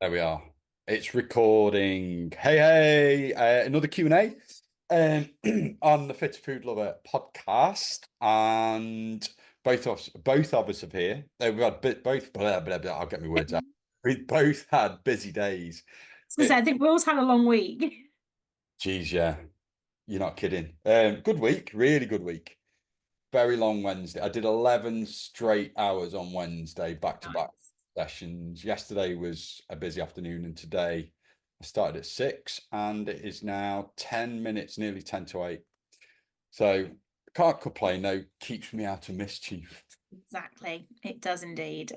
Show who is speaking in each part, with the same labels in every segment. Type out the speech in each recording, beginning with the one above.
Speaker 1: There we are. It's recording. Hey, another Q&A on the Fit Food Lover podcast, and both of us are here. We've had both. Blah, blah, blah, I'll get my words out. We've both had busy days.
Speaker 2: So I think we also had a long week.
Speaker 1: Geez, yeah, you're not kidding. Good week, really good week. Very long Wednesday. I did 11 straight hours on Wednesday, back to back
Speaker 2: Nice.
Speaker 1: sessions. Yesterday was a busy afternoon, and today I started at 6 and it is now 10 minutes, nearly 10 to 8. So can't complain though, keeps me out of mischief.
Speaker 2: Exactly. It does indeed.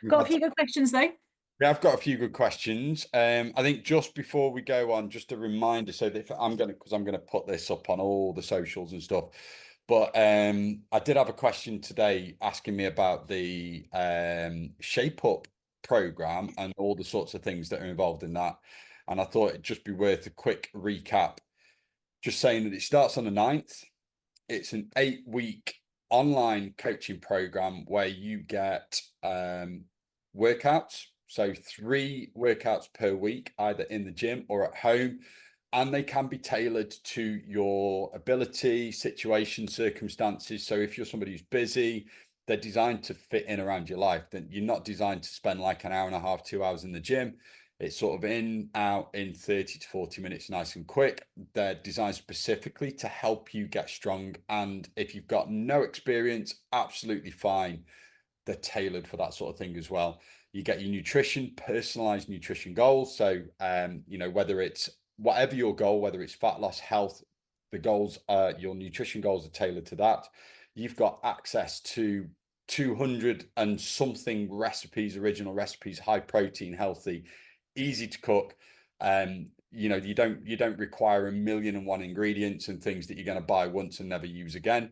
Speaker 1: We've
Speaker 2: Got a
Speaker 1: had
Speaker 2: few good questions though.
Speaker 1: Yeah, I've got a few good questions. I think just before we go on, just a reminder, so that if because I'm gonna put this up on all the socials and stuff. But I did have a question today asking me about the Shape Up program and all the sorts of things that are involved in that. And I thought it'd just be worth a quick recap. Just saying that it starts on the 9th. It's an 8-week online coaching program where you get workouts. So 3 workouts per week, either in the gym or at home. And they can be tailored to your ability, situation, circumstances. So if you're somebody who's busy, they're designed to fit in around your life. Then you're not designed to spend like an hour and a half, 2 hours in the gym. It's sort of in, out in 30 to 40 minutes, nice and quick. They're designed specifically to help you get strong. And if you've got no experience, absolutely fine. They're tailored for that sort of thing as well. You get your nutrition, personalized nutrition goals. So, whether it's whatever your goal, whether it's fat loss, health, the goals are your nutrition goals are tailored to that. You've got access to 200 and something recipes, original recipes, high protein, healthy, easy to cook. You don't require a million and one ingredients and things that you're going to buy once and never use again.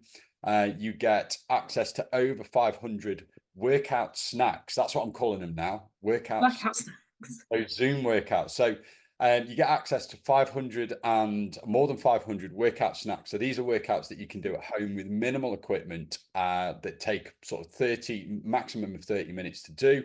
Speaker 1: You get access to over 500 workout snacks. That's what I'm calling them now. Workouts,
Speaker 2: Workout snacks.
Speaker 1: those Zoom workouts. So you get access to 500 and more than 500 workout snacks. So these are workouts that you can do at home with minimal equipment that take sort of 30, maximum of 30 minutes to do.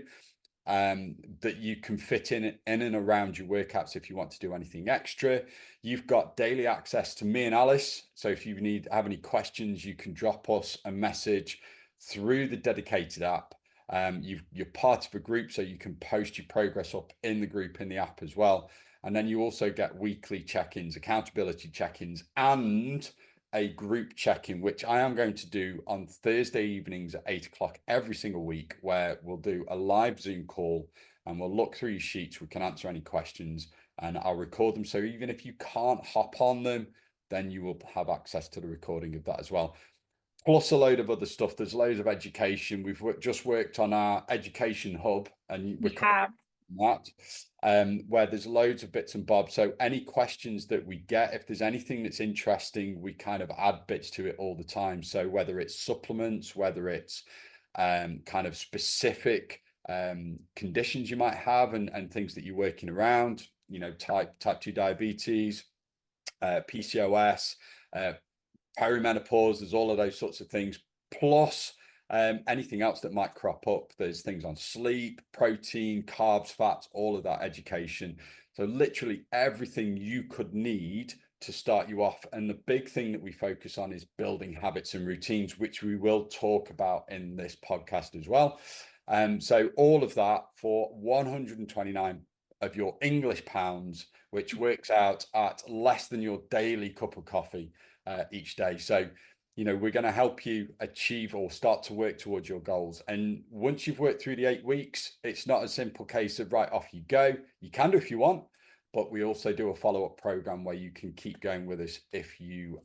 Speaker 1: That you can fit in and around your workouts if you want to do anything extra. You've got daily access to me and Alice. So if you have any questions, you can drop us a message through the dedicated app. You're part of a group, so you can post your progress up in the group in the app as well. And then you also get weekly check-ins, accountability check-ins, and a group check-in, which I am going to do on Thursday evenings at 8 o'clock every single week, where we'll do a live Zoom call and we'll look through your sheets. We can answer any questions and I'll record them. So even if you can't hop on them, then you will have access to the recording of that as well. Plus a load of other stuff. There's loads of education. We've just worked on our education hub, and we're
Speaker 2: We have.
Speaker 1: that, where there's loads of bits and bobs. So any questions that we get, if there's anything that's interesting, we kind of add bits to it all the time. So whether it's supplements, whether it's kind of specific conditions you might have and things that you're working around, type 2 diabetes, PCOS, perimenopause, there's all of those sorts of things. Plus anything else that might crop up. There's things on sleep, protein, carbs, fats, all of that education. So literally everything you could need to start you off. And the big thing that we focus on is building habits and routines, which we will talk about in this podcast as well. So all of that for 129 of your English pounds, which works out at less than your daily cup of coffee each day. So we're going to help you achieve or start to work towards your goals. And once you've worked through the 8 weeks, it's not a simple case of right, off you go. You can do if you want, but we also do a follow-up program where you can keep going with us if you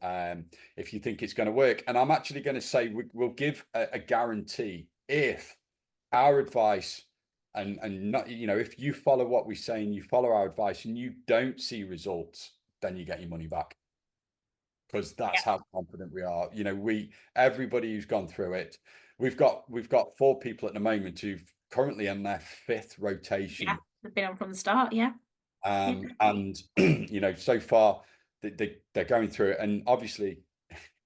Speaker 1: think it's going to work. And I'm actually going to say we'll give a guarantee if our advice and not, if you follow what we say and you follow our advice and you don't see results, then you get your money back, because that's
Speaker 2: Yeah.
Speaker 1: how confident we are. Everybody who's gone through it, we've got 4 people at the moment who've currently in their 5th
Speaker 2: Yeah.
Speaker 1: rotation.
Speaker 2: We've been on from the start. Yeah. Yeah.
Speaker 1: And so far they're going through it. And obviously,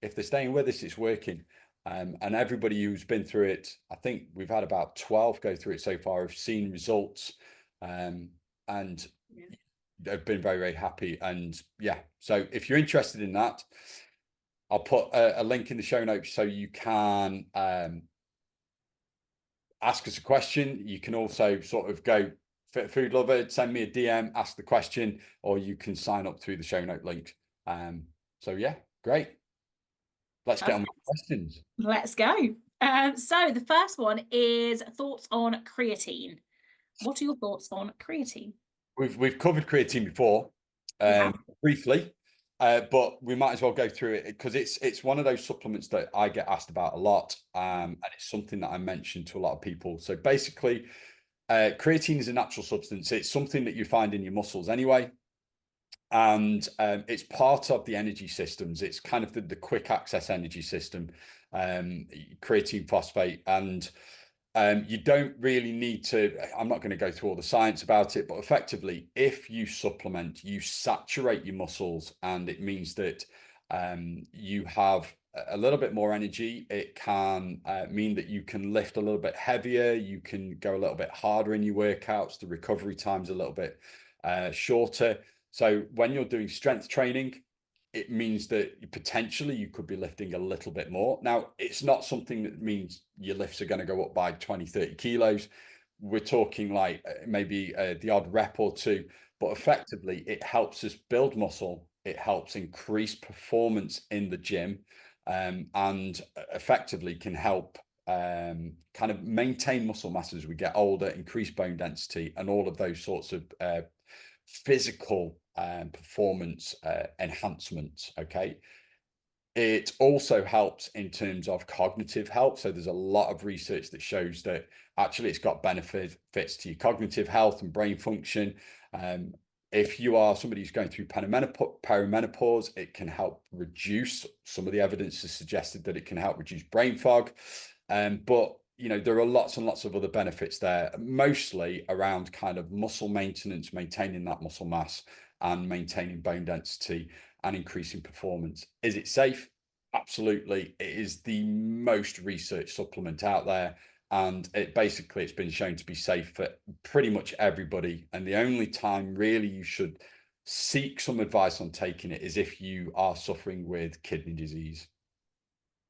Speaker 1: if they're staying with us, it's working. And everybody who's been through it, I think we've had about 12 go through it so far, have seen results And they've been very, very happy. And yeah, so if you're interested in that, I'll put a link in the show notes so you can ask us a question. You can also sort of go Fit Food Lover, send me a DM, ask the question, or you can sign up through the show note link. So yeah, great. Let's get on with questions.
Speaker 2: Let's go. So the first one is thoughts on creatine. What are your thoughts on creatine?
Speaker 1: We've covered creatine before, briefly, but we might as well go through it because it's one of those supplements that I get asked about a lot, and it's something that I mention to a lot of people. So basically, creatine is a natural substance. It's something that you find in your muscles anyway, and it's part of the energy systems. It's kind of the quick access energy system, creatine phosphate, and you don't really need to, I'm not going to go through all the science about it, but effectively, if you supplement, you saturate your muscles, and it means that you have a little bit more energy. It can mean that you can lift a little bit heavier, you can go a little bit harder in your workouts, the recovery time's a little bit shorter. So when you're doing strength training, it means that potentially you could be lifting a little bit more. Now, it's not something that means your lifts are going to go up by 20, 30 kilos. We're talking like maybe the odd rep or two, but effectively it helps us build muscle. It helps increase performance in the gym, and effectively can help kind of maintain muscle mass as we get older, increase bone density, and all of those sorts of physical performance enhancements. Okay. It also helps in terms of cognitive health. So there's a lot of research that shows that actually it's got benefits to your cognitive health and brain function. If you are somebody who's going through perimenopause, it can help reduce. Some of the evidence has suggested that it can help reduce brain fog. But there are lots and lots of other benefits there, mostly around kind of muscle maintenance, maintaining that muscle mass and maintaining bone density and increasing performance. Is it safe? Absolutely. It is the most researched supplement out there. And it's been shown to be safe for pretty much everybody. And the only time really you should seek some advice on taking it is if you are suffering with kidney disease.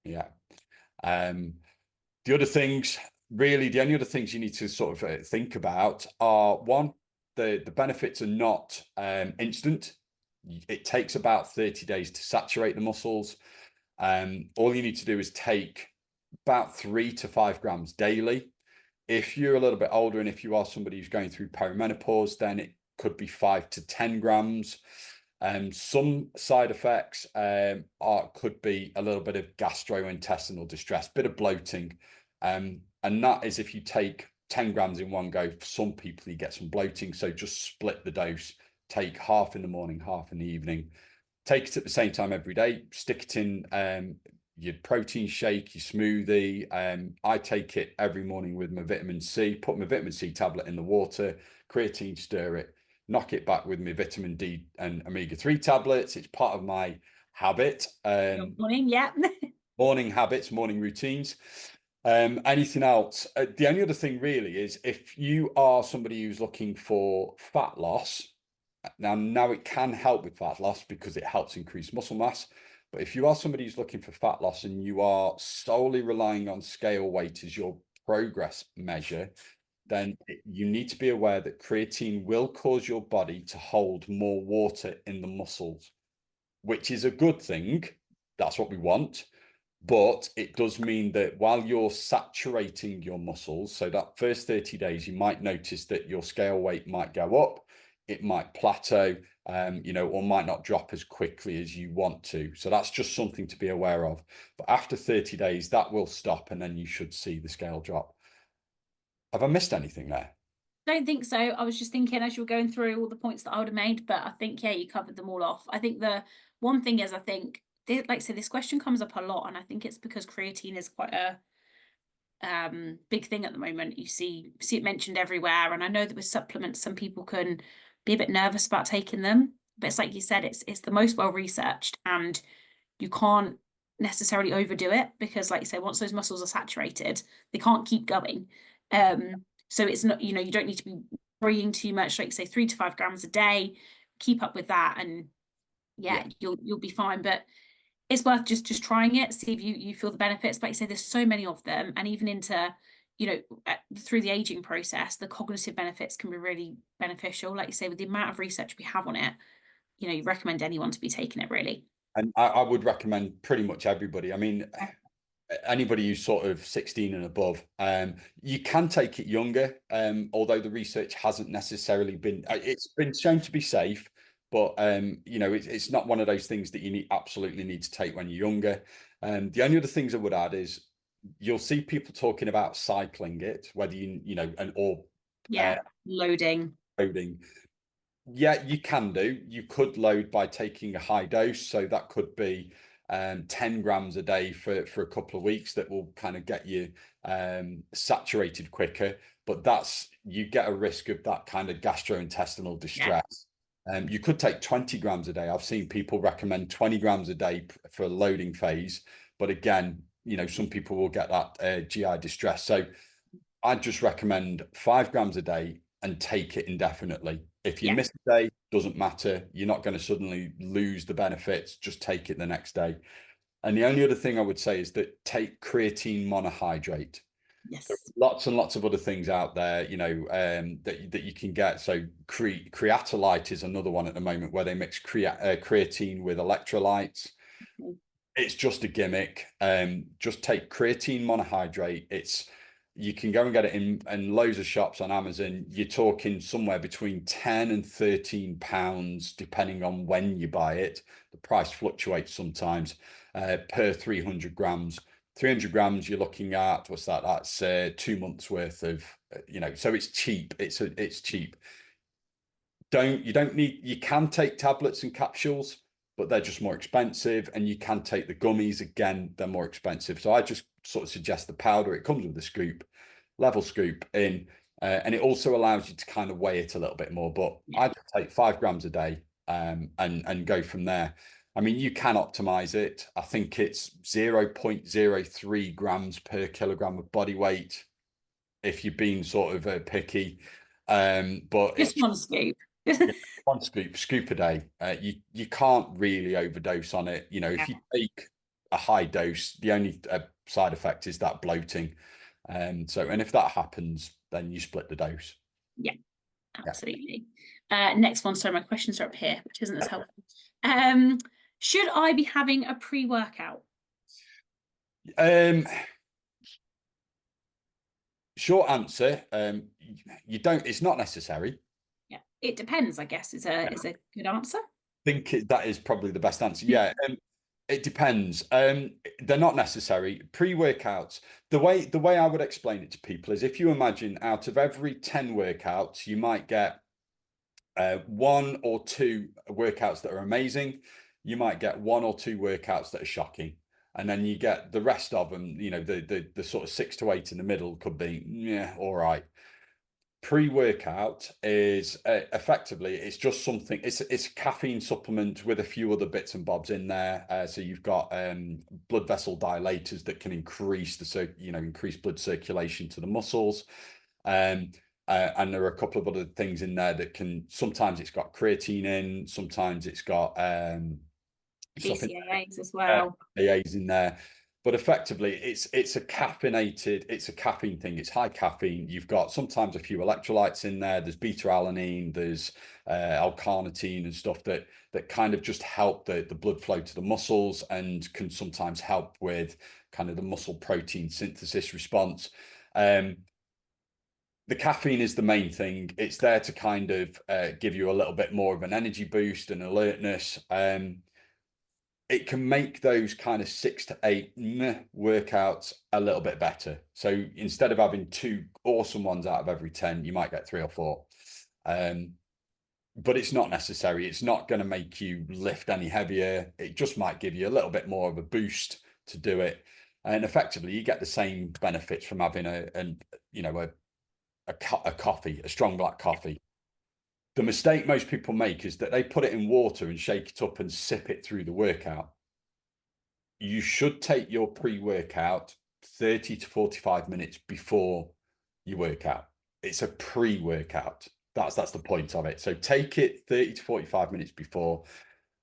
Speaker 1: Yeah. The only other things you need to sort of think about are, one, the benefits are not instant. It takes about 30 days to saturate the muscles. All you need to do is take about 3 to 5 grams daily. If you're a little bit older and if you are somebody who's going through perimenopause, then it could be 5 to 10 grams. Some side effects could be a little bit of gastrointestinal distress, bit of bloating. And that is if you take 10 grams in one go. For some people, you get some bloating. So just split the dose, take half in the morning, half in the evening. Take it at the same time every day. Stick it in your protein shake, your smoothie. I take it every morning with my vitamin C. Put my vitamin C tablet in the water, creatine, stir it, knock it back with my vitamin D and omega-3 tablets. It's part of my habit.
Speaker 2: Morning, yeah.
Speaker 1: Morning habits, morning routines. Anything else? The only other thing really is if you are somebody who's looking for fat loss, now it can help with fat loss because it helps increase muscle mass. But if you are somebody who's looking for fat loss and you are solely relying on scale weight as your progress measure, then you need to be aware that creatine will cause your body to hold more water in the muscles, which is a good thing. That's what we want. But it does mean that while you're saturating your muscles, so that first 30 days, you might notice that your scale weight might go up, it might plateau, or might not drop as quickly as you want to. So that's just something to be aware of. But after 30 days, that will stop and then you should see the scale drop. Have I missed anything there?
Speaker 2: Don't think so. I was just thinking as you were going through all the points that I would have made, but I think, yeah, you covered them all off. I think the one thing is, like I said, this question comes up a lot, and I think it's because creatine is quite a big thing at the moment. You see it mentioned everywhere, and I know that with supplements, some people can be a bit nervous about taking them, but it's like you said, it's the most well researched, and you can't necessarily overdo it because, like you say, once those muscles are saturated, they can't keep going. So it's not, you don't need to be worrying too much, like say 3 to 5 grams a day, keep up with that, and
Speaker 1: Yeah.
Speaker 2: you'll be fine. But it's worth just trying it, see if you feel the benefits. But like you say, there's so many of them, and even into, through the aging process, the cognitive benefits can be really beneficial. Like you say, with the amount of research we have on it, you recommend anyone to be taking it, really.
Speaker 1: And I would recommend pretty much everybody. I mean, anybody who's sort of 16 and above, you can take it younger, although the research hasn't necessarily been, it's been shown to be safe, but it's not one of those things that you absolutely need to take when you're younger. The only other things I would add is you'll see people talking about cycling it, whether or
Speaker 2: Loading.
Speaker 1: loading. Yeah, you can do. You could load by taking a high dose. So that could be 10 grams a day for a couple of weeks. That will kind of get you saturated quicker. But you get a risk of that kind of gastrointestinal distress. You could take 20 grams a day. I've seen people recommend 20 grams a day for a loading phase. But again, some people will get that GI distress. So I'd just recommend 5 grams a day and take it indefinitely. If you miss a day, doesn't matter. You're not going to suddenly lose the benefits. Just take it the next day. And the only other thing I would say is that take creatine monohydrate.
Speaker 2: Yes.
Speaker 1: There are lots and lots of other things out there, that you can get. So creatolite is another one at the moment where they mix creatine with electrolytes. It's just a gimmick. Just take creatine monohydrate. You can go and get it in loads of shops on Amazon. You're talking somewhere between 10 and 13 pounds, depending on when you buy it. The price fluctuates sometimes per 300 grams. 300 grams, you're looking at, what's that? That's 2 months worth of, so it's cheap. It's cheap. You can take tablets and capsules, but they're just more expensive. And you can take the gummies, again, they're more expensive. So I just sort of suggest the powder. It comes with a scoop, level scoop in, and it also allows you to kind of weigh it a little bit more. But I just take 5 grams a day, and go from there. I mean, you can optimize it. I think it's 0.03 grams per kilogram of body weight if you've been sort of picky. But
Speaker 2: Just
Speaker 1: it's
Speaker 2: one scoop.
Speaker 1: one scoop a day. You can't really overdose on it. If you take a high dose, the only side effect is that bloating. And if that happens, then you split the dose.
Speaker 2: Yeah, absolutely. Next one. Sorry, my questions are up here, which isn't as helpful. Should I be having a pre-workout?
Speaker 1: Short answer, you don't. It's not necessary.
Speaker 2: Yeah, it depends, I guess, is a good answer.
Speaker 1: I think that is probably the best answer. Yeah, it depends. They're not necessary. Pre-workouts, the way I would explain it to people is, if you imagine out of every 10 workouts, you might get 1 or 2 workouts that are amazing. You might get 1 or 2 workouts that are shocking. And then you get the rest of them, the sort of 6 to 8 in the middle could be, all right. Pre-workout is effectively, it's just something, it's a caffeine supplement with a few other bits and bobs in there. So you've got blood vessel dilators that can increase increase blood circulation to the muscles. And there are a couple of other things in there that sometimes it's got creatine in, sometimes it's got
Speaker 2: BCAAs as well.
Speaker 1: AAs in there. But effectively, it's a caffeine thing. It's high caffeine. You've got sometimes a few electrolytes in there. There's beta alanine, there's L-carnitine and stuff that kind of just help the blood flow to the muscles, and can sometimes help with kind of the muscle protein synthesis response. The caffeine is the main thing. It's there to kind of give you a little bit more of an energy boost and alertness. It can make those kind of 6 to 8 workouts a little bit better. So instead of having 2 awesome ones out of every 10, you might get 3 or 4. But it's not necessary. It's not going to make you lift any heavier. It just might give you a little bit more of a boost to do it. And effectively, you get the same benefits from having a coffee, a strong black coffee. The mistake most people make is that they put it in water and shake it up and sip it through the workout. You should take your pre-workout 30 to 45 minutes before you work out. It's a pre-workout. That's the point of it. So take it 30 to 45 minutes before,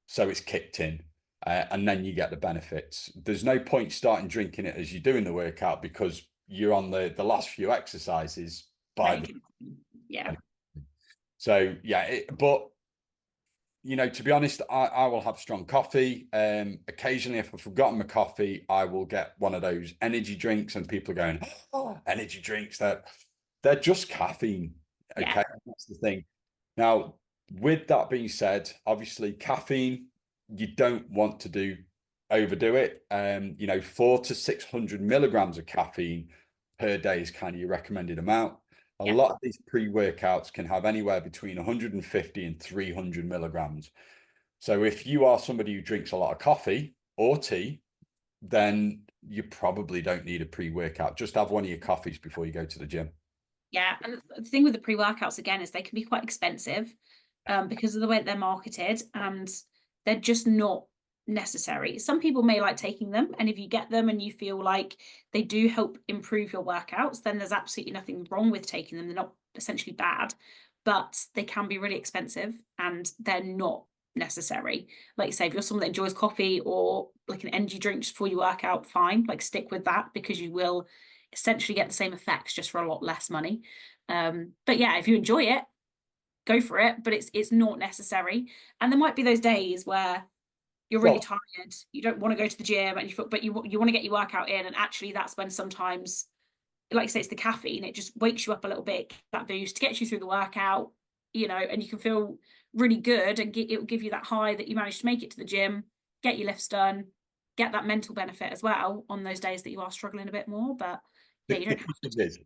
Speaker 1: so it's kicked in, and then you get the benefits. There's no point starting drinking it as you're doing the workout, because you're on the last few exercises by the.
Speaker 2: Yeah.
Speaker 1: So yeah, but to be honest, I will have strong coffee. Occasionally, if I've forgotten my coffee, I will get one of those energy drinks, and people are going, "Oh, energy drinks, they're just caffeine."
Speaker 2: Yeah.
Speaker 1: Okay, that's the thing. Now, with that being said, obviously caffeine, you don't want to overdo it. 400 to 600 milligrams of caffeine per day is kind of your recommended amount. A
Speaker 2: Yeah.
Speaker 1: lot of these pre-workouts can have anywhere between 150 and 300 milligrams. So if you are somebody who drinks a lot of coffee or tea, then you probably don't need a pre-workout. Just have one of your coffees before you go to the gym.
Speaker 2: Yeah. And the thing with the pre-workouts again is they can be quite expensive because of the way that they're marketed, and they're just not necessary. Some people may like taking them, and if you get them and you feel like they do help improve your workouts, then there's absolutely nothing wrong with taking them. They're not essentially bad, but they can be really expensive and they're not necessary. Like say, if you're someone that enjoys coffee or like an energy drink just before you work out, fine, like stick with that, because you will essentially get the same effects just for a lot less money. But yeah, if you enjoy it, go for it, but it's not necessary. And there might be those days where you're really
Speaker 1: Well,
Speaker 2: tired, you don't want to go to the gym, and you want to get your workout in, and actually that's when sometimes, like I say, it's the caffeine. It just wakes you up a little bit, that boost, gets you through the workout, and you can feel really good, and it will give you that high that you managed to make it to the gym, get your lifts done, get that mental benefit as well on those days that you are struggling a bit more. But yeah, you
Speaker 1: the
Speaker 2: don't
Speaker 1: key
Speaker 2: have
Speaker 1: thing
Speaker 2: to.
Speaker 1: is,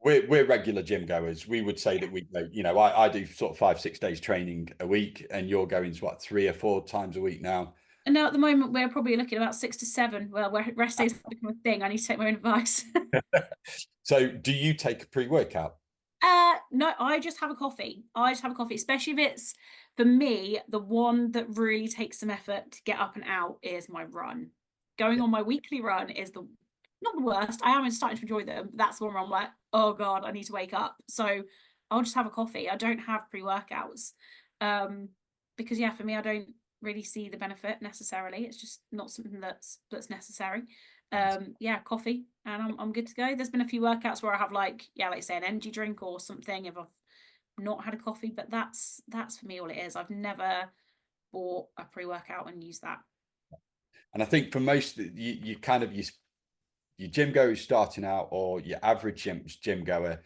Speaker 1: we're regular gym goers. We would say that we go, I do sort of 5, 6 days training a week, and you're going to what, 3 or 4 times a week now.
Speaker 2: And now at the moment we're probably looking at about 6 to 7. Well, where rest days have become a thing. I need to take my own advice.
Speaker 1: So do you take a pre-workout?
Speaker 2: No, I just have a coffee. I just have a coffee, especially if it's, for me, the one that really takes some effort to get up and out is my run. Going
Speaker 1: Yeah.
Speaker 2: on my weekly run is not the worst. I am starting to enjoy them, but that's the one where I'm like, oh God, I need to wake up. So I'll just have a coffee. I don't have pre-workouts. Um, because yeah, for me, I don't really see the benefit necessarily. It's just not something that's necessary. Yeah, coffee, and I'm good to go. There's been a few workouts where I have like say an energy drink or something if I've not had a coffee, but that's for me all it is. I've never bought a pre-workout and used that.
Speaker 1: And I think for most, you kind of your gym goer who's starting out, or your average gym goer,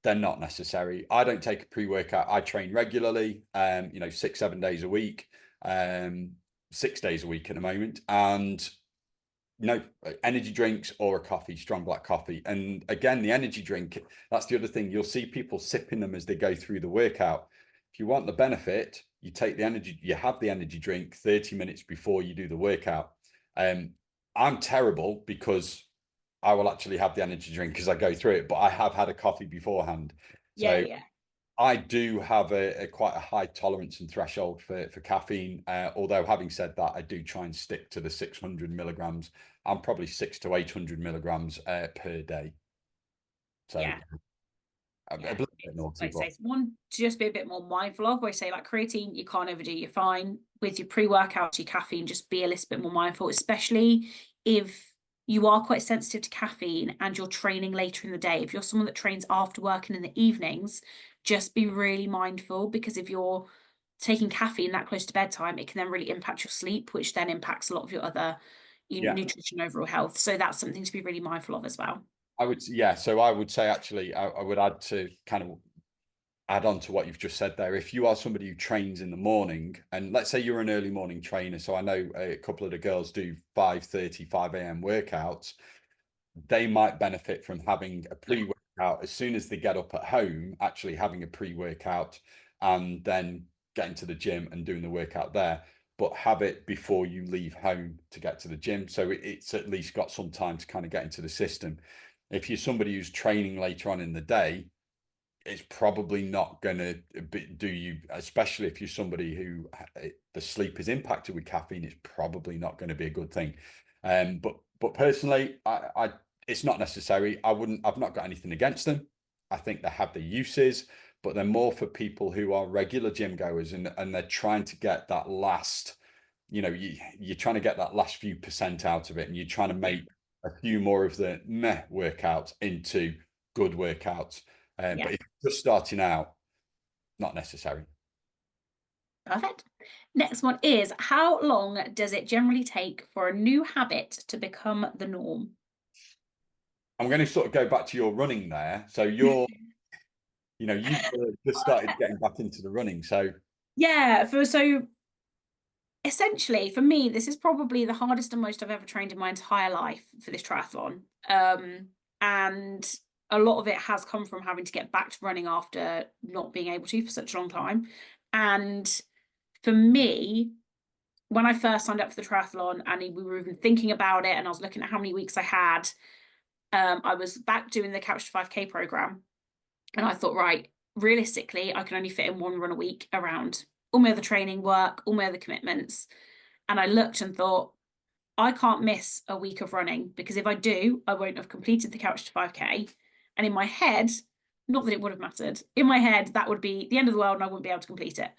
Speaker 1: they're not necessary. I don't take a pre-workout. I train regularly, 6, 7 days a week, 6 days a week at the moment. And energy drinks or a coffee, strong black coffee. And again, the energy drink, that's the other thing. You'll see people sipping them as they go through the workout. If you want the benefit, you have the energy drink 30 minutes before you do the workout. I'm terrible because I will actually have the energy drink as I go through it, but I have had a coffee beforehand.
Speaker 2: Yeah,
Speaker 1: So
Speaker 2: yeah.
Speaker 1: I do have a quite a high tolerance and threshold for caffeine. Although having said that, I do try and stick to the 600 milligrams. I'm probably 600 to 800 milligrams per day. So
Speaker 2: Yeah.
Speaker 1: a
Speaker 2: Yeah,
Speaker 1: little bit
Speaker 2: it's
Speaker 1: naughty,
Speaker 2: like I say,
Speaker 1: but
Speaker 2: it's one to just be a bit more mindful of. Where I say like creatine, you can't overdo. You're fine with your pre-workout, your caffeine. Just be a little bit more mindful, especially if you are quite sensitive to caffeine and you're training later in the day. If you're someone that trains after work and in the evenings, just be really mindful, because if you're taking caffeine that close to bedtime, it can then really impact your sleep, which then impacts a lot of your other
Speaker 1: yeah,
Speaker 2: nutrition, overall health. So that's something to be really mindful of as well.
Speaker 1: yeah. So I would say actually, I would add to kind of add on to what you've just said there. If you are somebody who trains in the morning, and let's say you're an early morning trainer, so I know a couple of the girls do 5:30, 5 a.m. workouts, they might benefit from having a
Speaker 2: Yeah.
Speaker 1: pre-workout as soon as they get up at home, actually having a pre-workout, and then getting to the gym and doing the workout there. But have it before you leave home to get to the gym. So it's at least got some time to kind of get into the system. If you're somebody who's training later on in the day, it's probably not going to do you, especially if you're somebody who the sleep is impacted with caffeine. It's probably not going to be a good thing. But personally, I it's not necessary. I've not got anything against them. I think they have their uses, but they're more for people who are regular gym goers, and they're trying to get that last, you're trying to get that last few percent out of it, and you're trying to
Speaker 2: Yeah.
Speaker 1: make a few more of the meh workouts into good workouts.
Speaker 2: Yeah.
Speaker 1: But if you're just starting out, not necessary.
Speaker 2: Perfect. Next one is, how long does it generally take for a new habit to become the norm?
Speaker 1: I'm going to sort of go back to your running there. So you've just started getting back into the running. So
Speaker 2: Yeah, so essentially for me, this is probably the hardest and most I've ever trained in my entire life for this triathlon. And a lot of it has come from having to get back to running after not being able to for such a long time. And for me, when I first signed up for the triathlon and we were even thinking about it and I was looking at how many weeks I had, I was back doing the Couch to 5K program. And I thought, right, realistically, I can only fit in one run a week around all my other training work, all my other commitments. And I looked and thought, I can't miss a week of running because if I do, I won't have completed the Couch to 5K. And in my head, not that it would have mattered, in my head, that would be the end of the world and I wouldn't be able to complete it.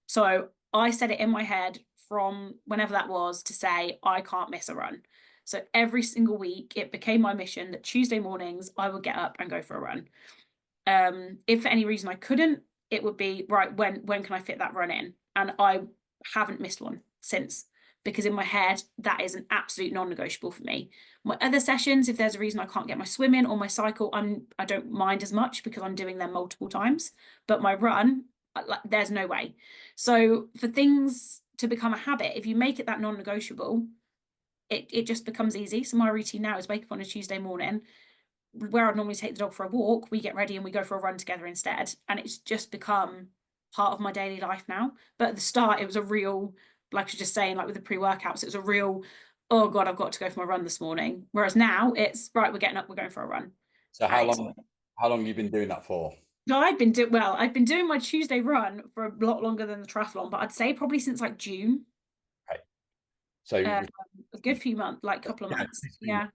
Speaker 2: So I set it in my head from whenever that was to say, I can't miss a run. So every single week, it became my mission that Tuesday mornings I would get up and go for a run. If for any reason I couldn't, it would be right, when can I fit that run in? And I haven't missed one since, because in my head that is an absolute non-negotiable for me. My other sessions, if there's a reason I can't get my swim in or my cycle, I don't mind as much because I'm doing them multiple times. But my run, there's no way. So for things to become a habit, if you make it that non-negotiable, it just becomes easy. So my routine now is wake up on a Tuesday morning, where I'd normally take the dog for a walk, we get ready and we go for a run together instead. And it's just become part of my daily life now. But at the start, it was a real, like I was just saying, like with the pre-workouts, it was a real, oh God, I've got to go for my run this morning. Whereas now it's right, we're getting up, we're going for a run.
Speaker 1: so
Speaker 2: And
Speaker 1: how
Speaker 2: it's
Speaker 1: long how long have you been doing that for?
Speaker 2: no, I've been doing my Tuesday run for a lot longer than the triathlon, but I'd say probably since like June.
Speaker 1: Okay. So
Speaker 2: Um, a good few months, like couple of
Speaker 1: yeah,
Speaker 2: months. Yeah.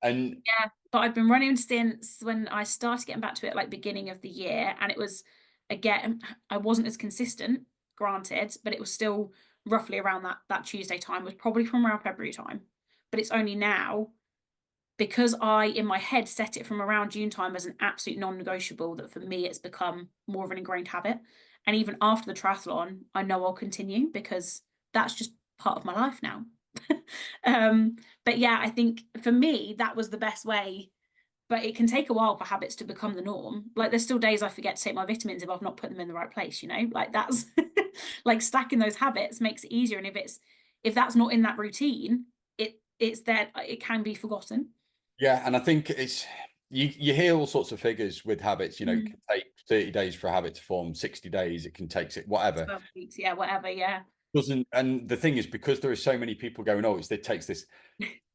Speaker 1: and
Speaker 2: Yeah, but I've been running since when I started getting back to it, like beginning of the year, and it was again, I wasn't as consistent, granted, but it was still roughly around that Tuesday time, was probably from around February time. But it's only now because I in my head set it from around June time as an absolute non-negotiable that for me it's become more of an ingrained habit. And even after the triathlon, I know I'll continue because that's just part of my life now. But yeah, I think for me, that was the best way. But it can take a while for habits to become the norm. Like there's still days I forget to take my vitamins if I've not put them in the right place, Like that's like stacking those habits makes it easier. And if that's not in that routine, it's there, it can be forgotten.
Speaker 1: yeah, and I think you hear all sorts of figures with habits. It
Speaker 2: Mm.
Speaker 1: can take 30 days for a habit to form, 60 days, it can take it, whatever.
Speaker 2: 12 weeks, yeah, whatever, yeah.
Speaker 1: Doesn't And the thing is, because there are so many people going, oh, it takes this.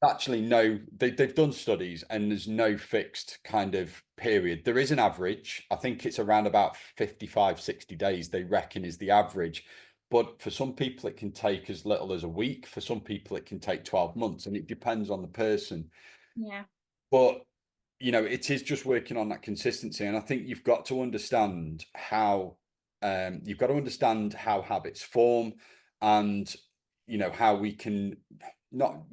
Speaker 1: Actually, no, they've done studies and there's no fixed kind of period. There is an average. I think it's around about 55, 60 days, they reckon is the average. But for some people, it can take as little as a week. For some people, it can take 12 months, and it depends on the person.
Speaker 2: Yeah.
Speaker 1: But it is just working on that consistency. And I think you've got to understand how habits form, and how we can not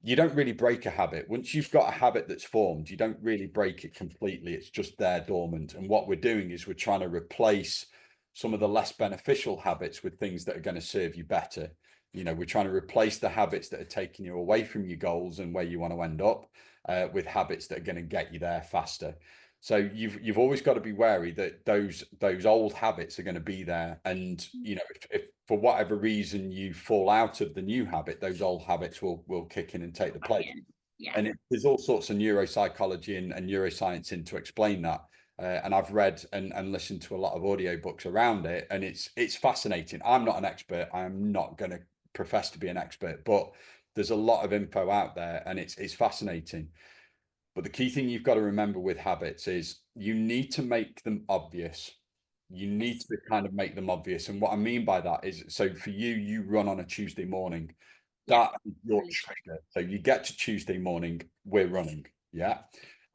Speaker 1: you don't really break a habit. Once you've got a habit that's formed, you don't really break it completely. It's just there dormant. And what we're doing is we're trying to replace some of the less beneficial habits with things that are going to serve you better. We're trying to replace the habits that are taking you away from your goals and where you want to end up, with habits that are going to get you there faster. So you've always got to be wary that those old habits are going to be there, and if for whatever reason you fall out of the new habit, those old habits will kick in and take the
Speaker 2: Back
Speaker 1: place.
Speaker 2: in. Yeah.
Speaker 1: And there's all sorts of neuropsychology and neuroscience in to explain that. And I've read and listened to a lot of audiobooks around it, and it's fascinating. I'm not an expert. I am not going to profess to be an expert, but there's a lot of info out there, and it's fascinating. But the key thing you've got to remember with habits is you need to make them obvious. You need
Speaker 2: Yes.
Speaker 1: to kind of make them obvious. And what I mean by that is, so for you, you run on a Tuesday morning.
Speaker 2: Yeah.
Speaker 1: That is your trigger. So you get to Tuesday morning, we're running. Yeah.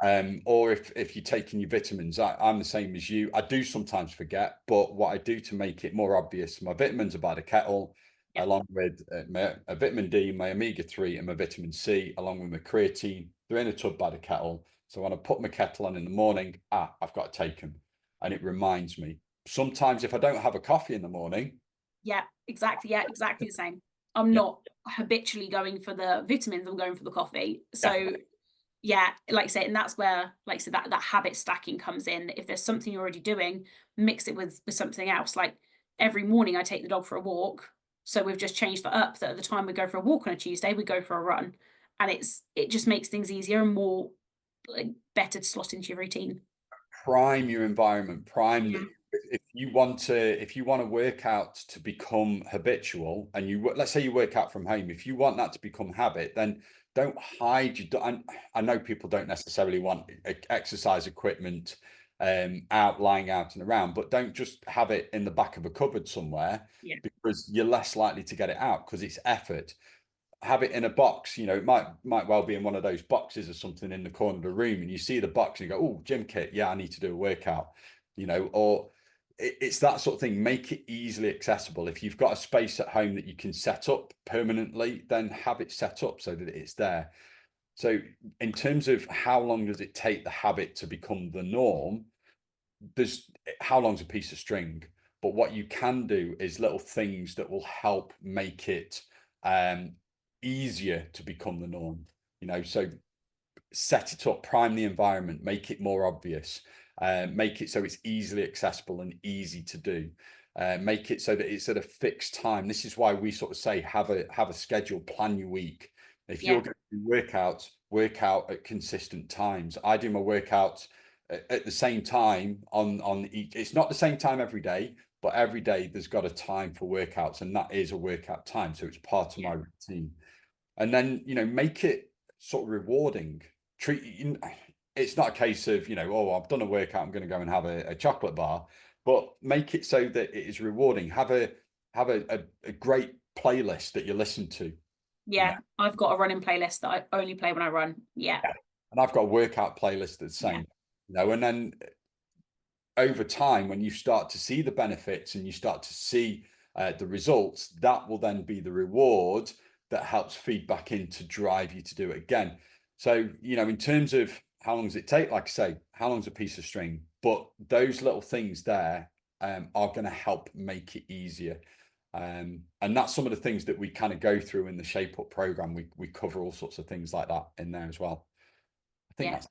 Speaker 1: Or if you're taking your vitamins, I'm the same as you. I do sometimes forget, but what I do to make it more obvious, my vitamins are by the kettle,
Speaker 2: Yeah.
Speaker 1: along with a vitamin D, my omega-3, and my vitamin C, along with my creatine. They're in a tub by the kettle. So when I put my kettle on in the morning, I've got to take them, and it reminds me. Sometimes if I don't have a coffee in the morning,
Speaker 2: Yeah, exactly. Yeah, exactly the same. I'm
Speaker 1: yeah,
Speaker 2: not habitually going for the vitamins, I'm going for the coffee.
Speaker 1: yeah,
Speaker 2: So yeah, like I say, and that's where, like I said, that habit stacking comes in. If there's something you're already doing, mix it with something else. Like every morning I take the dog for a walk. So we've just changed that up, that at the time we go for a walk on a Tuesday, we go for a run. And it just makes things easier and more, like, better to slot into your routine.
Speaker 1: prime your environment, prime
Speaker 2: Yeah.
Speaker 1: the, if you want to work out to become habitual, and let's say you work out from home, if you want that to become habit, then don't hide I know people don't necessarily want exercise equipment lying out and around, but don't just have it in the back of a cupboard somewhere,
Speaker 2: Yeah.
Speaker 1: because you're less likely to get it out because it's effort. Have it in a box. It might well be in one of those boxes or something in the corner of the room, and you see the box and you go, oh, gym kit, yeah, I need to do a workout. Or it's that sort of thing. Make it easily accessible. If you've got a space at home that you can set up permanently, then have it set up so that it's there. So in terms of how long does it take the habit to become the norm, there's how long's a piece of string. But what you can do is little things that will help make it um easier to become the norm. So set it up, prime the environment, make it more obvious, make it so it's easily accessible and easy to do. Make it so that it's at a fixed time. This is why we sort of say have a schedule, plan your week. If
Speaker 2: Yeah.
Speaker 1: you're going to do workouts, work out at consistent times. I do my workouts at the same time on each. It's not the same time every day, but every day there's got a time for workouts, and that is a workout time. So it's part of
Speaker 2: Yeah.
Speaker 1: my routine. And then make it sort of rewarding. It's not a case of oh, I've done a workout, I'm going to go and have a chocolate bar, but make it so that it is rewarding. Have a great playlist that you listen to. you know
Speaker 2: Yeah. I've got a running playlist that I only play when I run. Yeah.
Speaker 1: and I've got a workout playlist that's the
Speaker 2: Yeah.
Speaker 1: same. And then over time, when you start to see the benefits and you start to see the results, that will then be the reward that helps feed back in to drive you to do it again. So, in terms of how long does it take, like I say, how long's a piece of string? But those little things there are going to help make it easier. And that's some of the things that we kind of go through in the Shape Up program. We cover all sorts of things like that in there as well. I think
Speaker 2: Yeah.
Speaker 1: that's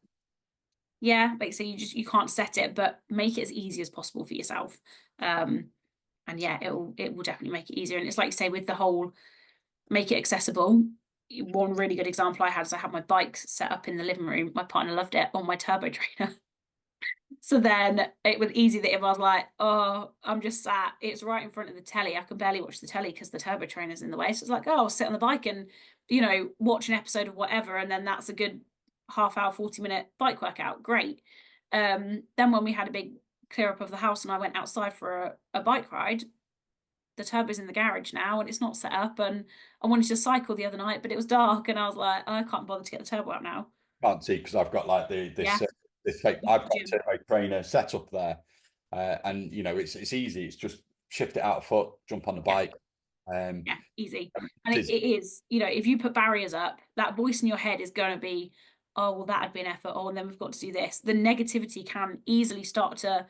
Speaker 2: Yeah, like so you can't set it, but make it as easy as possible for yourself. Um, and yeah, it will definitely make it easier. And it's like you say with the whole make it accessible. One really good example I had is I had my bike set up in the living room. My partner loved it on my turbo trainer. So then it was easy that if I was like, oh, I'm just sat, it's right in front of the telly. I can barely watch the telly because the turbo trainer's in the way. So it's like, oh, I'll sit on the bike and, watch an episode of whatever. And then that's a good half hour, 40-minute bike workout. Great. Then when we had a big clear up of the house and I went outside for a bike ride, the turbo's in the garage now and it's not set up. And I wanted to cycle the other night, but it was dark and I was like, I can't bother to get the turbo out now.
Speaker 1: can't see because I've got like
Speaker 2: Yeah.
Speaker 1: this fake,
Speaker 2: You
Speaker 1: I've
Speaker 2: can
Speaker 1: got a
Speaker 2: gym.
Speaker 1: turbo trainer set up there, and it's easy. It's just shift it out a foot, jump on the
Speaker 2: Yeah.
Speaker 1: bike. Um,
Speaker 2: Yeah, easy. And
Speaker 1: it
Speaker 2: it,
Speaker 1: is,
Speaker 2: it is, if you put barriers up, that voice in your head is going to be, oh, well, that'd be an effort. Oh, and then we've got to do this. The negativity can easily start to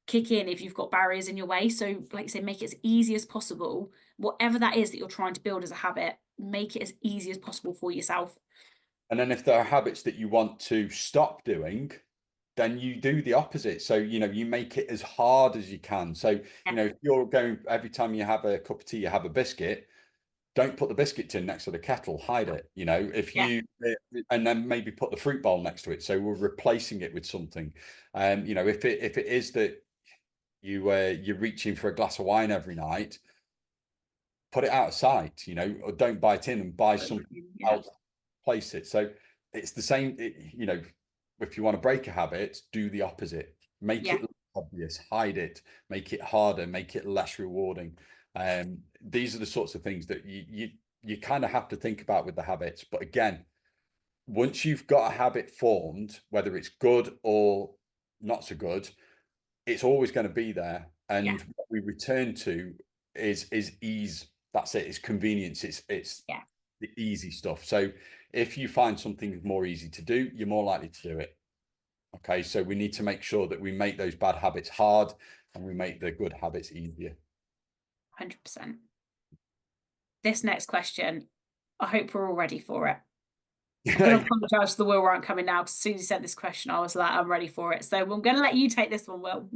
Speaker 2: kick in if you've got barriers in your way. So, like I say, make it as easy as possible. Whatever that is that you're trying to build as a habit, make it as easy as possible for yourself.
Speaker 1: and then if there are habits that you want to stop doing, then you do the opposite. So you make it as hard as you can. So
Speaker 2: Yeah,
Speaker 1: if you're going every time you have a cup of tea, you have a biscuit. Don't put the biscuit tin next to the kettle, hide it. If
Speaker 2: yeah,
Speaker 1: you and then maybe put the fruit bowl next to it. So we're replacing it with something. If it is that you're reaching for a glass of wine every night, put it out of sight. Or don't buy it in and buy something
Speaker 2: yeah,
Speaker 1: else, place it. So it's the same. If you want to break a habit, do the opposite. Make
Speaker 2: yeah,
Speaker 1: it obvious, hide it, make it harder, make it less rewarding. These are the sorts of things that you kind of have to think about with the habits. But again, once you've got a habit formed, whether it's good or not so good, it's always going to be there.
Speaker 2: Yeah,
Speaker 1: And what we return to is ease. That's it. It's convenience. It's
Speaker 2: yeah,
Speaker 1: the easy stuff. So if you find something more easy to do, you're more likely to do it. Okay. So we need to make sure that we make those bad habits hard and we make the good habits easier.
Speaker 2: 100%. This next question, I hope we're all ready for it. I'm going to apologise for the Will weren't coming now, because as soon as you sent this question, I was like, I'm ready for it. So I'm going to let you take this one, Will.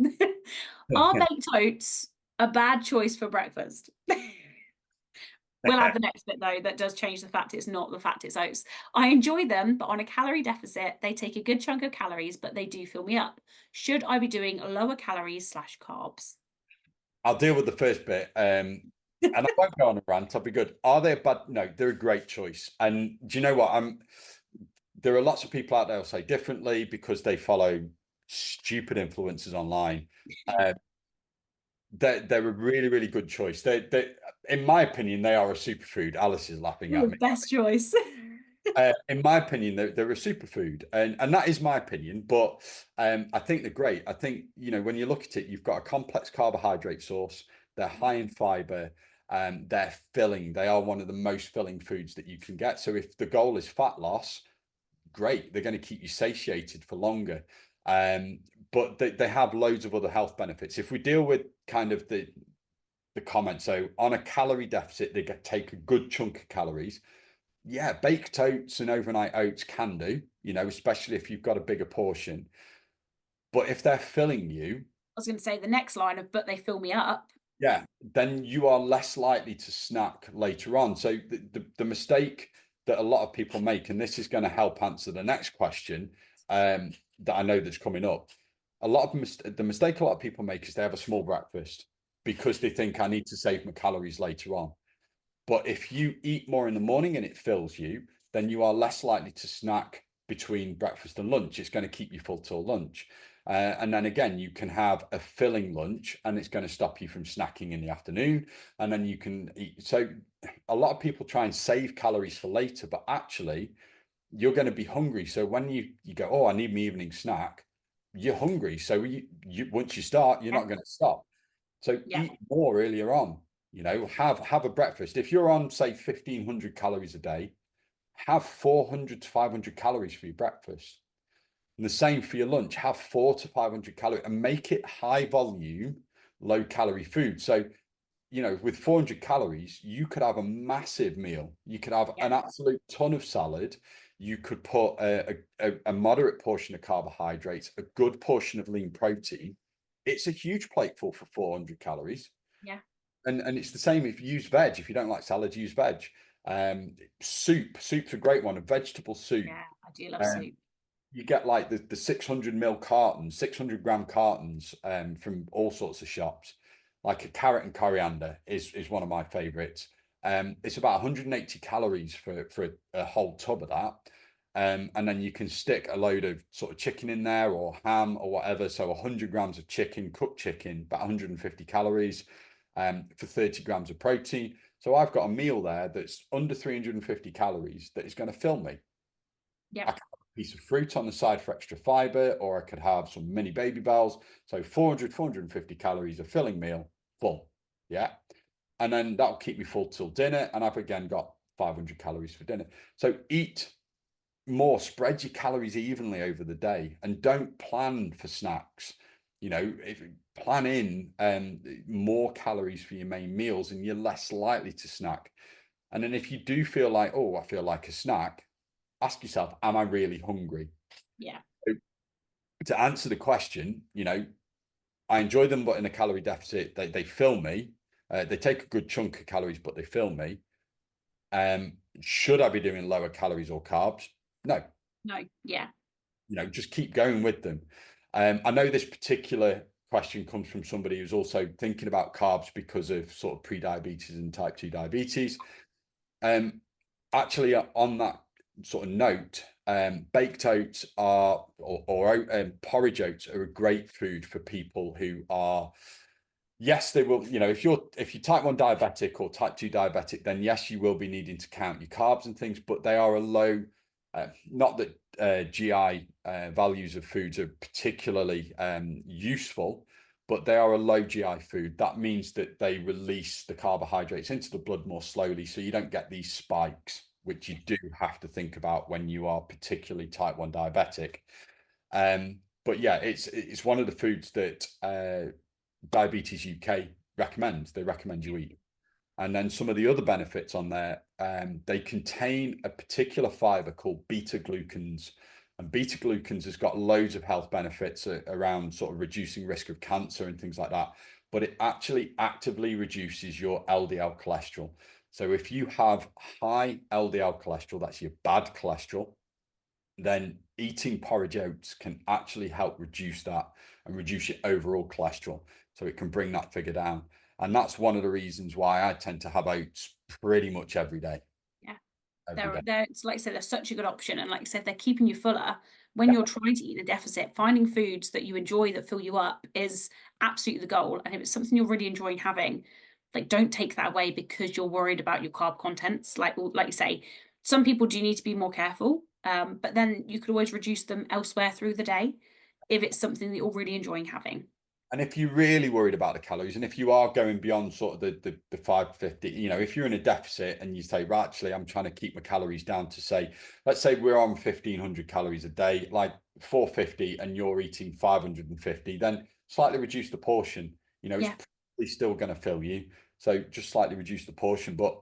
Speaker 2: Are baked oats a bad choice for breakfast? We'll add the next bit, though, that does change the fact it's not the fact it's oats. I enjoy them, but on a calorie deficit, they take a good chunk of calories, but they do fill me up. Should I be doing lower calories / carbs?
Speaker 1: I'll deal with the first bit. And I won't go on a rant. I'll be good. Are they a bad? No, they're a great choice. And do you know what? There are lots of people out there who say differently because they follow stupid influencers online. Uh, they're a really, really good choice. In my opinion, they are a superfood. Alice is laughing
Speaker 2: You're
Speaker 1: at
Speaker 2: the
Speaker 1: me.
Speaker 2: best choice.
Speaker 1: In my opinion, they're a superfood, and that is my opinion. But I think they're great. I think, when you look at it, you've got a complex carbohydrate source. They're high in fiber. They're filling. They are one of the most filling foods that you can get. So if the goal is fat loss, great. They're going to keep you satiated for longer. Um, but they have loads of other health benefits. If we deal with kind of the comment, so on a calorie deficit, take a good chunk of calories. Yeah, baked oats and overnight oats can do, especially if you've got a bigger portion. But if they're filling you,
Speaker 2: I was going to say the next line of, but they fill me up.
Speaker 1: yeah, then you are less likely to snack later on. So the mistake that a lot of people make, and this is going to help answer the next question that I know that's coming up. The mistake a lot of people make is they have a small breakfast because they think I need to save my calories later on. But if you eat more in the morning and it fills you, then you are less likely to snack between breakfast and lunch. It's going to keep you full till lunch. And then again, you can have a filling lunch and it's going to stop you from snacking in the afternoon. And then you can eat. So a lot of people try and save calories for later, but actually you're going to be hungry. So when you go, oh, I need my evening snack, you're hungry. So once you start, you're
Speaker 2: Yeah,
Speaker 1: not going to stop. So
Speaker 2: yeah,
Speaker 1: eat more earlier on. Have a breakfast. If you're on, say, 1,500 calories a day, have 400 to 500 calories for your breakfast. And the same for your lunch. Have 400 to 500 calories and make it high volume, low calorie food. So, with 400 calories, you could have a massive meal. You could have
Speaker 2: yeah,
Speaker 1: an absolute ton of salad. You could put a moderate portion of carbohydrates, a good portion of lean protein. It's a huge plateful for 400 calories.
Speaker 2: yeah,
Speaker 1: And it's the same if you use veg. If you don't like salad, use veg. Soup's a great one. A vegetable soup.
Speaker 2: yeah. I do love
Speaker 1: Um,
Speaker 2: soup.
Speaker 1: you get like the 600 ml cartons, 600 gram cartons from all sorts of shops. Like a carrot and coriander is one of my favorites. It's about 180 calories for a whole tub of that. And then you can stick a load of sort of chicken in there or ham or whatever. So 100 grams of chicken, cooked chicken, about 150 calories for 30 grams of protein. So I've got a meal there that's under 350 calories that is going to fill me.
Speaker 2: Yeah,
Speaker 1: I could have a piece of fruit on the side for extra fiber, or I could have some mini baby bells. So 450 calories, a filling meal, full. Yeah. And then that'll keep me full till dinner. And I've again got 500 calories for dinner. So eat more, spread your calories evenly over the day and don't plan for snacks. If plan in more calories for your main meals and you're less likely to snack. And then if you do feel like, oh, I feel like a snack, ask yourself, am I really hungry?
Speaker 2: yeah,
Speaker 1: So to answer the question, I enjoy them, but in a calorie deficit, they fill me. They take a good chunk of calories, but they fill me. Should I be doing lower calories or carbs? No,
Speaker 2: no, yeah,
Speaker 1: just keep going with them. I know this particular question comes from somebody who's also thinking about carbs because of sort of pre-diabetes and type 2 diabetes. Actually, on that sort of note, baked oats or porridge oats are a great food for people who are, yes, they will, if you're type 1 diabetic or type 2 diabetic, then yes, you will be needing to count your carbs and things, but they are a low not that GI values of foods are particularly useful, but they are a low GI food. That means that they release the carbohydrates into the blood more slowly, so you don't get these spikes, which you do have to think about when you are particularly type 1 diabetic. But yeah, it's one of the foods that Diabetes UK recommends. They recommend you eat. And then some of the other benefits on there, they contain a particular fiber called beta glucans. And beta glucans has got loads of health benefits around sort of reducing risk of cancer and things like that. But it actually actively reduces your LDL cholesterol. So if you have high LDL cholesterol, that's your bad cholesterol, then eating porridge oats can actually help reduce that and reduce your overall cholesterol. So it can bring that figure down. And that's one of the reasons why I tend to have oats pretty much every day.
Speaker 2: Yeah.
Speaker 1: Every day.
Speaker 2: They're like I said, they're such a good option. And like I said, they're keeping you fuller. When
Speaker 1: Yeah.
Speaker 2: you're trying to eat in a deficit, finding foods that you enjoy that fill you up is absolutely the goal. And if it's something you're really enjoying having, like don't take that away because you're worried about your carb contents. Like you say, some people do need to be more careful. But then you could always reduce them elsewhere through the day if it's something that you're really enjoying having.
Speaker 1: And if you're really worried about the calories, and if you are going beyond sort of the 550, you know, if you're in a deficit and you say, right, actually, I'm trying to keep my calories down to say, let's say we're on 1500 calories a day, like 450, and you're eating 550, then slightly reduce the portion. You know, it's
Speaker 2: Yeah.
Speaker 1: probably still going to fill you. So just slightly reduce the portion. But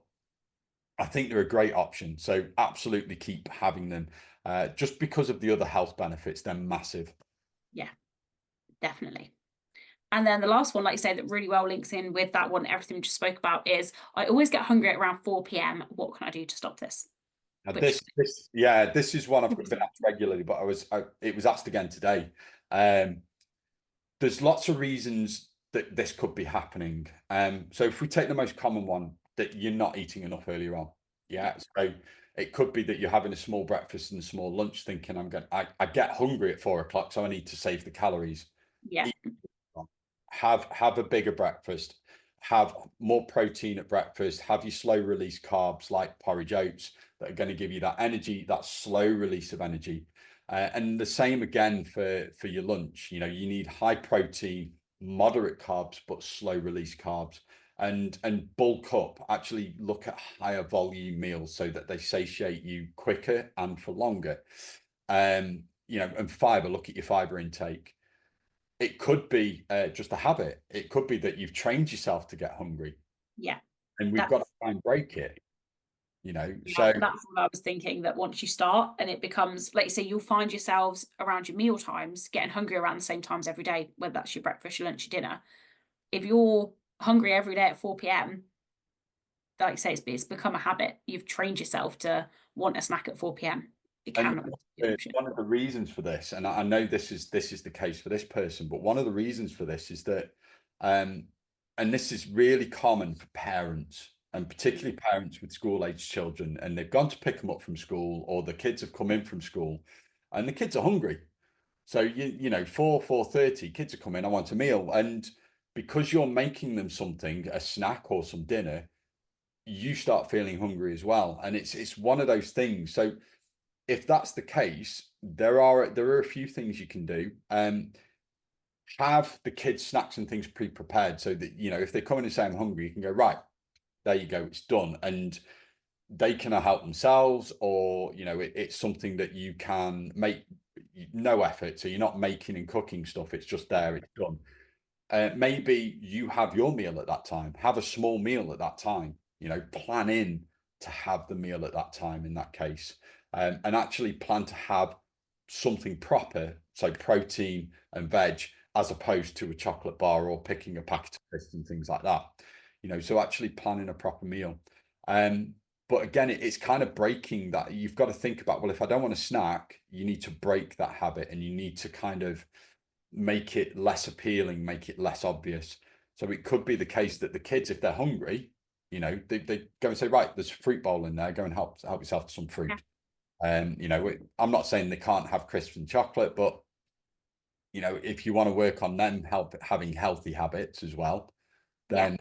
Speaker 1: I think they're a great option. So absolutely keep having them. Just because of the other health benefits, they're massive.
Speaker 2: Yeah, definitely. And then the last one, like you say, that really well links in with that one, everything we just spoke about is I always get hungry at around 4 p.m. What can I do to stop this?
Speaker 1: Now
Speaker 2: Which
Speaker 1: this is one I've been asked regularly, but it was asked again today. Um, there's lots of reasons that this could be happening. So if we take the most common one, that you're not eating enough earlier on. Yeah. So it could be that you're having a small breakfast and a small lunch, thinking I get hungry at 4 o'clock, so I need to save the calories.
Speaker 2: yeah,
Speaker 1: Have a bigger breakfast, have more protein at breakfast, have your slow release carbs like porridge oats that are going to give you that energy, that slow release of energy. And the same again for your lunch. You know, you need high protein, moderate carbs, but slow release carbs. And bulk up, actually look at higher volume meals so that they satiate you quicker and for longer. You know, and fiber, look at your fiber intake. It could be just a habit. It could be that you've trained yourself to get hungry,
Speaker 2: yeah.
Speaker 1: and we've got to
Speaker 2: That's
Speaker 1: try and break it. You know,
Speaker 2: yeah,
Speaker 1: so
Speaker 2: that's what I was thinking. That once you start and it becomes, like you say, you'll find yourselves around your meal times getting hungry around the same times every day, whether that's your breakfast, your lunch, your dinner. If you're hungry every day at 4 p.m., like I say, it's become a habit. You've trained yourself to want a snack at 4 p.m. It
Speaker 1: and
Speaker 2: cannot be an option.
Speaker 1: one of the reasons for this, and I know this is the case for this person, but one of the reasons for this is that, and this is really common for parents, and particularly parents with school-age children, and they've gone to pick them up from school, or the kids have come in from school, and the kids are hungry. So you know, 4:30, kids are coming, I want a meal. And because you're making them something, a snack or some dinner, you start feeling hungry as well. And it's one of those things. So if that's the case, there are a few things you can do. Have the kids snacks and things pre-prepared so that, you know, if they come in and say I'm hungry, you can go, right, there you go, it's done. And they can help themselves, or you know, it's something that you can make no effort, so you're not making and cooking stuff, it's just there, it's done. Maybe you have your meal at that time, have a small meal at that time, you know, plan in to have the meal at that time in that case. And actually plan to have something proper, so protein and veg, as opposed to a chocolate bar or picking a packet of crisps and things like that, you know. So actually planning a proper meal. But again, it's kind of breaking that. You've got to think about, well, if I don't want a snack, you need to break that habit, and you need to kind of make it less appealing, make it less obvious. So it could be the case that the kids, if they're hungry, you know, they go and say, right, there's a fruit bowl in there, go and help yourself to some
Speaker 2: Yeah,
Speaker 1: fruit. You know, I'm not saying they can't have crisps and chocolate, but you know, if you want to work on them having healthy habits as well,
Speaker 2: yeah,
Speaker 1: then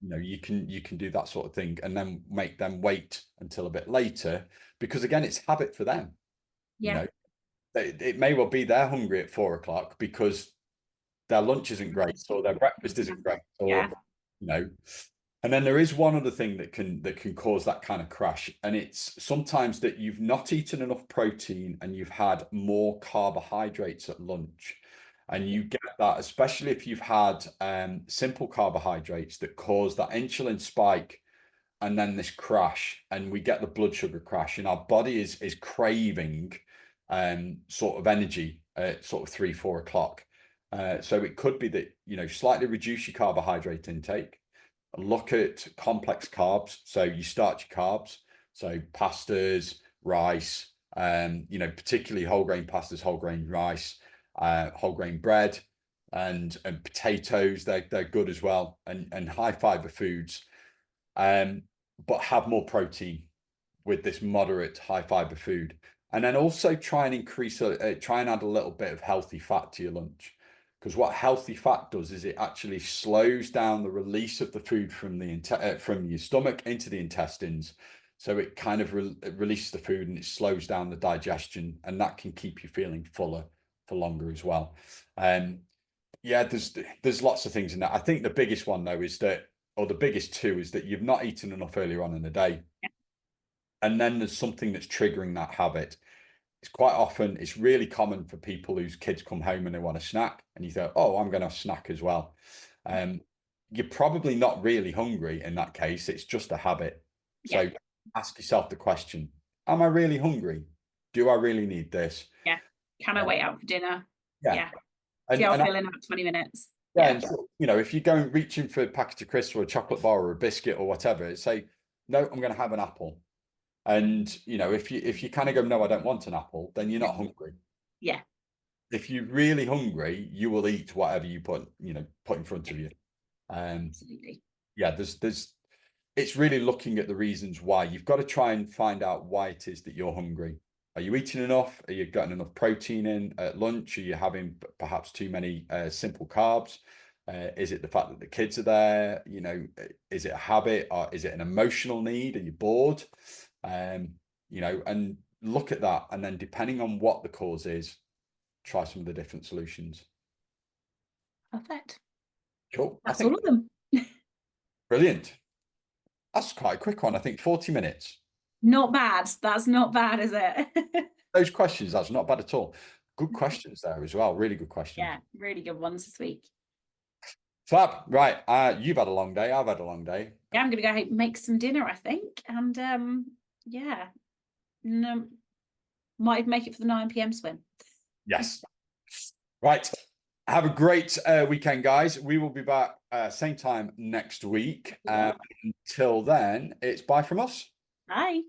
Speaker 1: you know, you can do that sort of thing, and then make them wait until a bit later, because again, it's habit for them. You
Speaker 2: Yeah.
Speaker 1: know, it may well be they're hungry at 4 o'clock because their lunch isn't great or their breakfast isn't great, or
Speaker 2: Yeah.
Speaker 1: you know. And then there is one other thing that can cause that kind of crash, and it's sometimes that you've not eaten enough protein and you've had more carbohydrates at lunch. And you get that, especially if you've had simple carbohydrates that cause that insulin spike and then this crash, and we get the blood sugar crash, and our body is craving sort of energy at sort of 3-4 o'clock. So it could be that, slightly reduce your carbohydrate intake, look at complex carbs. So you start your carbs, so pastas, rice, particularly whole grain pastas, whole grain rice, whole grain bread, and potatoes. They're good as well, and high fiber foods, but have more protein with this moderate high fiber food. And then also try and try and add a little bit of healthy fat to your lunch. Because what healthy fat does is it actually slows down the release of the food from from your stomach into the intestines. So it kind of releases the food and it slows down the digestion, and that can keep you feeling fuller for longer as well. Yeah, there's lots of things in that. I think the biggest one though is that, or the biggest two, is that you've not eaten enough earlier on in the day. And then there's something that's triggering that habit. It's really common for people whose kids come home and they want a snack, and you think, oh, I'm going to snack as well. You're probably not really hungry in that case. It's just a habit.
Speaker 2: Yeah.
Speaker 1: So ask yourself the question, am I really hungry? Do I really need this?
Speaker 2: Yeah. Can I
Speaker 1: Uh,
Speaker 2: wait out for dinner?
Speaker 1: yeah.
Speaker 2: Yeah. See
Speaker 1: And,
Speaker 2: how I
Speaker 1: and
Speaker 2: feel in about 20 minutes.
Speaker 1: Yeah,
Speaker 2: Yeah.
Speaker 1: and so, if you go reaching for a packet of crisps or a chocolate bar or a biscuit or whatever, say, no, I'm going to have an apple. And if you kind of go, no, I don't want an apple, then you're not hungry.
Speaker 2: Yeah.
Speaker 1: If you're really hungry, you will eat whatever you put in front of you.
Speaker 2: Absolutely.
Speaker 1: Yeah, it's really looking at the reasons why. You've got to try and find out why it is that you're hungry. Are you eating enough? Are you getting enough protein in at lunch? Are you having perhaps too many simple carbs? Is it the fact that the kids are there? Is it a habit, or is it an emotional need? Are you bored? And look at that. And then depending on what the cause is, try some of the different solutions.
Speaker 2: Perfect.
Speaker 1: Cool. I
Speaker 2: That's all
Speaker 1: think
Speaker 2: of them.
Speaker 1: brilliant. That's quite a quick one. I think 40 minutes.
Speaker 2: Not bad. That's not bad, is it?
Speaker 1: Those questions, that's not bad at all. Good questions there as well. Really good questions.
Speaker 2: Yeah, really good ones this week.
Speaker 1: Fab. Right. You've had a long day. I've had a long day.
Speaker 2: Yeah, I'm gonna go make some dinner, I think. And yeah. No, might make it for the 9 p.m. swim.
Speaker 1: Yes. Right. Have a great weekend, guys. We will be back same time next week. Until then, it's bye from us.
Speaker 2: Bye.